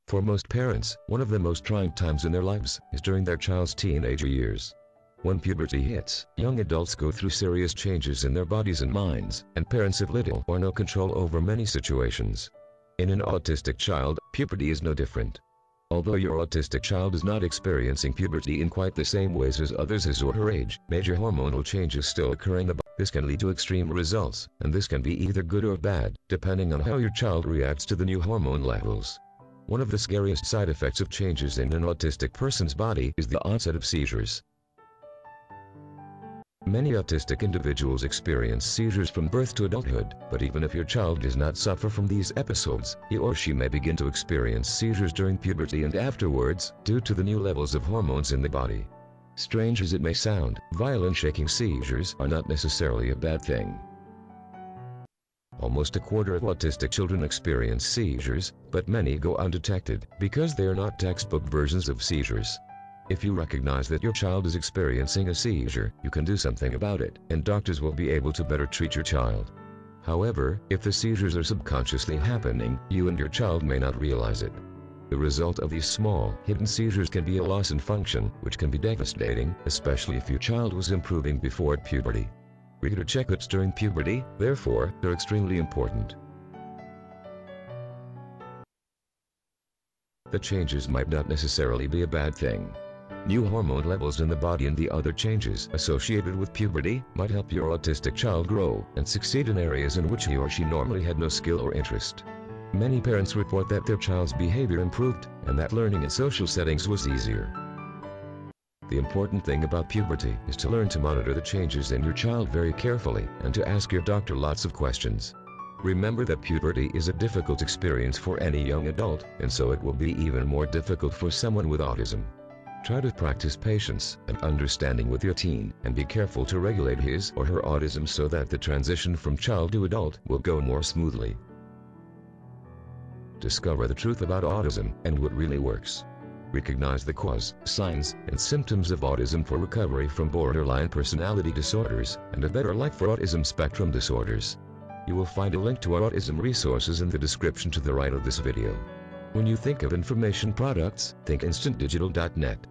For most parents, one of the most trying times in their lives is during their child's teenager years. When puberty hits, young adults go through serious changes in their bodies and minds, and parents have little or no control over many situations. In an autistic child, puberty is no different. Although your autistic child is not experiencing puberty in quite the same ways as others his or her age, major hormonal changes still occur in the body. This can lead to extreme results, and this can be either good or bad, depending on how your child reacts to the new hormone levels. One of the scariest side effects of changes in an autistic person's body is the onset of seizures. Many autistic individuals experience seizures from birth to adulthood, but even if your child does not suffer from these episodes, he or she may begin to experience seizures during puberty and afterwards, due to the new levels of hormones in the body. Strange as it may sound, violent shaking seizures are not necessarily a bad thing. Almost a quarter of autistic children experience seizures, but many go undetected because they are not textbook versions of seizures. If you recognize that your child is experiencing a seizure, you can do something about it, and doctors will be able to better treat your child. However, if the seizures are subconsciously happening, you and your child may not realize it. The result of these small, hidden seizures can be a loss in function, which can be devastating, especially if your child was improving before puberty. Regular checkups during puberty, therefore, are extremely important. The changes might not necessarily be a bad thing. New hormone levels in the body and the other changes associated with puberty might help your autistic child grow and succeed in areas in which he or she normally had no skill or interest. Many parents report that their child's behavior improved and that learning in social settings was easier. The important thing about puberty is to learn to monitor the changes in your child very carefully and to ask your doctor lots of questions. Remember that puberty is a difficult experience for any young adult, and so it will be even more difficult for someone with autism. Try to practice patience and understanding with your teen, and be careful to regulate his or her autism so that the transition from child to adult will go more smoothly. Discover the truth about autism and what really works. Recognize the cause, signs, and symptoms of autism for recovery from borderline personality disorders and a better life for autism spectrum disorders. You will find a link to our autism resources in the description to the right of this video. When you think of information products, think instantdigital.net.